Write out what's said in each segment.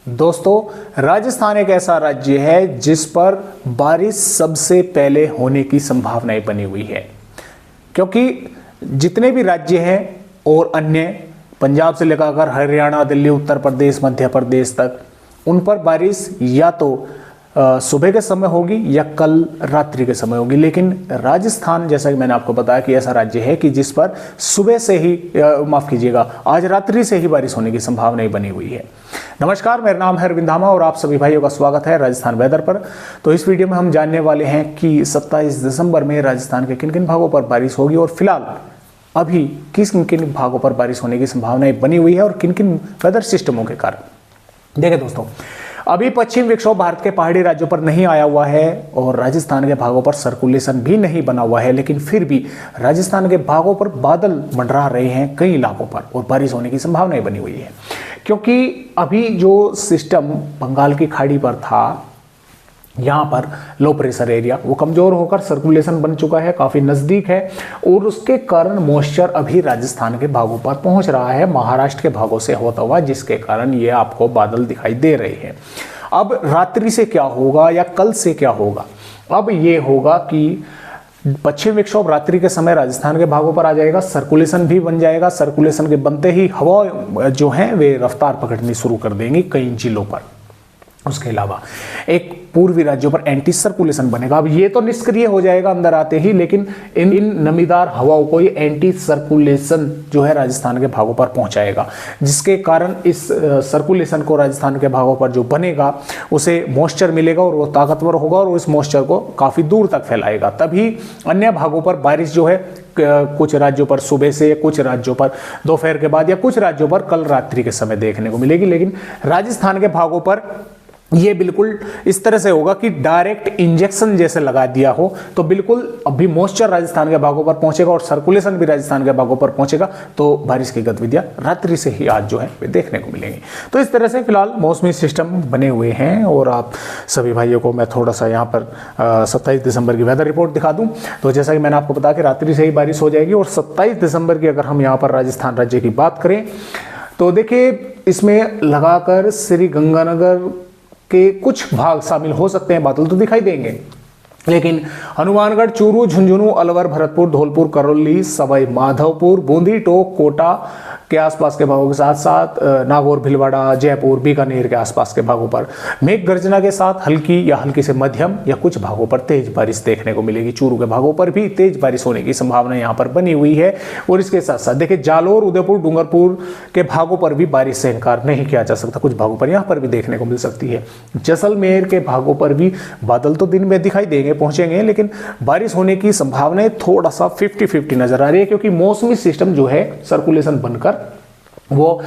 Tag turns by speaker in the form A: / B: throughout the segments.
A: दोस्तों, राजस्थान एक ऐसा राज्य है जिस पर बारिश सबसे पहले होने की संभावनाएं बनी हुई है, क्योंकि जितने भी राज्य हैं और अन्य पंजाब से लेकर हरियाणा, दिल्ली, उत्तर प्रदेश, मध्य प्रदेश तक, उन पर बारिश या तो सुबह के समय होगी या कल रात्रि के समय होगी। लेकिन राजस्थान, जैसा कि मैंने आपको बताया, कि ऐसा राज्य है कि जिस पर सुबह से ही माफ कीजिएगा, आज रात्रि से ही बारिश होने की संभावनाएं बनी हुई है। नमस्कार, मेरा नाम है अरविंद धामा और आप सभी भाइयों का स्वागत है राजस्थान वेदर पर। तो इस वीडियो में हम जानने वाले हैं कि 27 दिसंबर में राजस्थान के किन किन भागों पर बारिश होगी और फिलहाल अभी किस किन भागों पर बारिश होने की संभावनाएं बनी हुई है और किन किन वेदर सिस्टमों के कारण। देखिए दोस्तों, अभी पश्चिम विक्षोभ भारत के पहाड़ी राज्यों पर नहीं आया हुआ है और राजस्थान के भागों पर सर्कुलेशन भी नहीं बना हुआ है, लेकिन फिर भी राजस्थान के भागों पर बादल मंडरा रहे हैं कई इलाकों पर और बारिश होने की संभावनाएं बनी हुई है। क्योंकि अभी जो सिस्टम बंगाल की खाड़ी पर था, यहाँ पर लो प्रेशर एरिया, वो कमजोर होकर सर्कुलेशन बन चुका है, काफी नजदीक है और उसके कारण मॉइस्चर अभी राजस्थान के भागों पर पहुंच रहा है, महाराष्ट्र के भागों से होता हुआ, जिसके कारण ये आपको बादल दिखाई दे रहे हैं। अब रात्रि से क्या होगा या कल से क्या होगा? अब ये होगा कि पश्चिम विक्षोभ रात्रि के समय राजस्थान के भागों पर आ जाएगा, सर्कुलेशन भी बन जाएगा। सर्कुलेशन के बनते ही हवा जो है वे रफ्तार पकड़नी शुरू कर देंगी कई जिलों पर। उसके अलावा एक पूर्वी राज्यों पर एंटी सर्कुलेशन बनेगा। अब ये तो निष्क्रिय हो जाएगा अंदर आते ही, लेकिन इन नमीदार हवाओं को ये एंटी सर्कुलेशन जो है राजस्थान के भागों पर पहुंचाएगा, जिसके कारण इस सर्कुलेशन को राजस्थान के भागों पर जो बनेगा उसे मॉइस्चर मिलेगा और वो ताकतवर होगा और उस मॉइस्चर को काफी दूर तक फैलाएगा। तभी अन्य भागों पर बारिश जो है कुछ राज्यों पर सुबह से, कुछ राज्यों पर दोपहर के बाद या कुछ राज्यों पर कल रात्रि के समय देखने को मिलेगी। लेकिन राजस्थान के भागों पर ये बिल्कुल इस तरह से होगा कि डायरेक्ट इंजेक्शन जैसे लगा दिया हो, तो बिल्कुल अभी मॉइस्चर राजस्थान के भागों पर पहुंचेगा और सर्कुलेशन भी राजस्थान के भागों पर पहुंचेगा, तो बारिश की गतिविधियां रात्रि से ही आज जो है वे देखने को मिलेंगी। तो इस तरह से फिलहाल मौसमी सिस्टम बने हुए हैं और आप सभी भाइयों को मैं थोड़ा सा यहाँ पर 27 दिसंबर की वेदर रिपोर्ट दिखा दूँ। तो जैसा कि मैंने आपको बताया कि रात्रि से ही बारिश हो जाएगी और 27 दिसंबर की अगर हम यहाँ पर राजस्थान राज्य की बात करें तो देखिए, इसमें लगाकर श्री गंगानगर के कुछ भाग शामिल हो सकते हैं, बादल तो दिखाई देंगे, लेकिन हनुमानगढ़, चूरू, झुंझुनू, अलवर, भरतपुर, धौलपुर, करौली, सवाई माधोपुर, बूंदी, टोंक, कोटा के आसपास के भागों के साथ साथ नागौर, भीलवाड़ा, जयपुर, बीकानेर के आसपास के भागों पर मेघ गर्जना के साथ हल्की या हल्की से मध्यम या कुछ भागों पर तेज बारिश देखने को मिलेगी। चूरू के भागों पर भी तेज बारिश होने की संभावना यहाँ पर बनी हुई है और इसके साथ साथ देखिए, जालोर, उदयपुर, डूंगरपुर के भागों पर भी बारिश से इनकार नहीं किया जा सकता, कुछ भागों पर यहाँ पर भी देखने को मिल सकती है। जैसलमेर के भागों पर भी बादल तो दिन में दिखाई देंगे, पहुंचेंगे, लेकिन बारिश होने की संभावनाएं थोड़ा सा 50-50 नजर आ रही है, क्योंकि मौसमी सिस्टम जो है सर्कुलेशन बनकर वो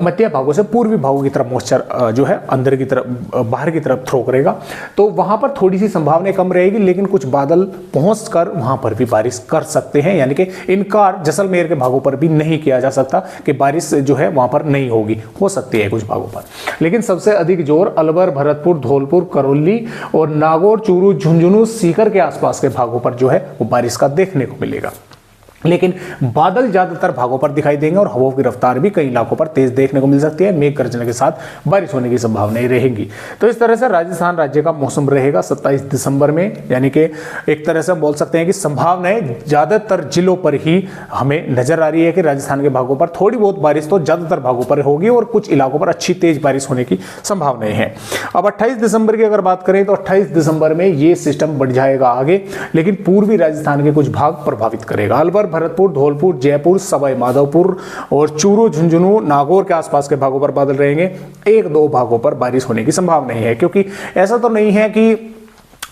A: मध्य भागों से पूर्वी भागों की तरफ मॉइस्चर जो है अंदर की तरफ, बाहर की तरफ थ्रो करेगा, तो वहां पर थोड़ी सी संभावना कम रहेगी, लेकिन कुछ बादल पहुंचकर वहां पर भी बारिश कर सकते हैं। यानी कि इनकार जैसलमेर के भागों पर भी नहीं किया जा सकता कि बारिश जो है वहां पर नहीं होगी, हो सकती है कुछ भागों पर, लेकिन सबसे अधिक जोर अलवर, भरतपुर, धौलपुर, करौली और नागौर, चूरू, झुंझुनू, सीकर के आसपास के भागों पर जो है वो बारिश का देखने को मिलेगा। लेकिन बादल ज्यादातर भागों पर दिखाई देंगे और हवाओं की रफ्तार भी कई इलाकों पर तेज देखने को मिल सकती है, मेघ गर्जन के साथ बारिश होने की संभावनाएं रहेंगी। तो इस तरह से राजस्थान राज्य का मौसम रहेगा 27 दिसंबर में, यानी कि एक तरह से बोल सकते हैं कि संभावनाएं ज्यादातर जिलों पर ही हमें नजर आ रही है कि राजस्थान के भागों पर थोड़ी बहुत बारिश तो ज्यादातर भागों पर होगी और कुछ इलाकों पर अच्छी तेज बारिश होने की संभावनाएं हैं। अब 28 दिसंबर की अगर बात करें तो 28 दिसंबर में ये सिस्टम बढ़ जाएगा आगे, लेकिन पूर्वी राजस्थान के कुछ भाग प्रभावित करेगा। अलवर, भरतपुर, धौलपुर, जयपुर, सवाई माधोपुर और चूरू, झुंझुनू, नागौर के आसपास के भागों पर बादल रहेंगे। एक दो भागों पर बारिश होने की संभावना नहीं है, क्योंकि ऐसा तो नहीं है कि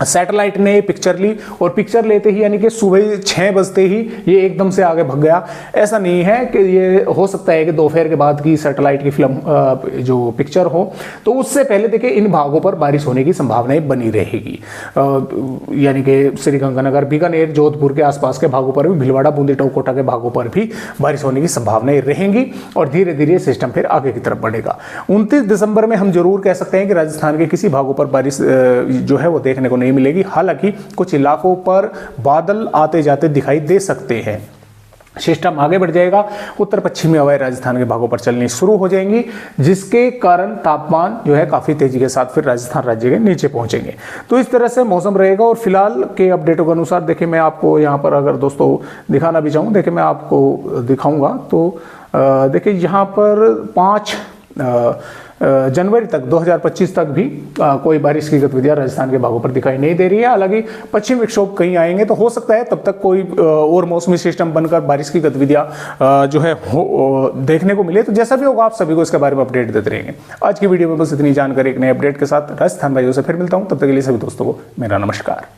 A: सैटेलाइट ने पिक्चर ली और पिक्चर लेते ही यानी कि सुबह 6 बजते ही ये एकदम से आगे भाग गया, ऐसा नहीं है कि ये हो सकता है कि दोपहर के बाद की सैटेलाइट की फिल्म जो पिक्चर हो, तो उससे पहले देखिए इन भागों पर बारिश होने की संभावनाएं बनी रहेगी। यानी कि श्रीगंगानगर, बीकानेर, जोधपुर के आसपास के भागों पर भी, भीलवाड़ा, बूंदी, टोंक, कोटा के भागों पर भी बारिश होने की संभावनाएं रहेंगी और धीरे धीरे सिस्टम फिर आगे की तरफ बढ़ेगा। 29 दिसंबर में हम जरूर कह सकते हैं कि राजस्थान के किसी भागों पर बारिश जो है वो देखने को नहीं मिलेगी, हालांकि कुछ इलाकों पर बादल आते जाते दिखाई दे सकते हैं। सिस्टम आगे बढ़ जाएगा, उत्तर पश्चिमी हवाएं राजस्थान के भागों पर चलनी शुरू हो जाएंगी, जिसके कारण तापमान जो है काफी तेजी के साथ फिर राजस्थान राज्य के नीचे पहुंचेंगे। तो इस तरह से मौसम रहेगा। और फिलहाल के अपडेटों के अनुसार देखिए, मैं आपको यहाँ पर अगर दोस्तों दिखाना भी चाहूँ, देखिए मैं आपको दिखाऊंगा तो देखिए यहाँ पर 5 जनवरी तक 2025 तक भी कोई बारिश की गतिविधियां राजस्थान के भागों पर दिखाई नहीं दे रही है। हालांकि पश्चिम विक्षोभ कहीं आएंगे तो हो सकता है तब तक कोई और मौसमी सिस्टम बनकर बारिश की गतिविधियां जो है देखने को मिले। तो जैसा भी होगा आप सभी को इसके बारे में अपडेट देते रहेंगे। आज की वीडियो में बस इतनी जानकारी, एक नए अपडेट के साथ राजस्थान भाइयों से फिर मिलता हूं। तब तक के लिए सभी दोस्तों को मेरा नमस्कार।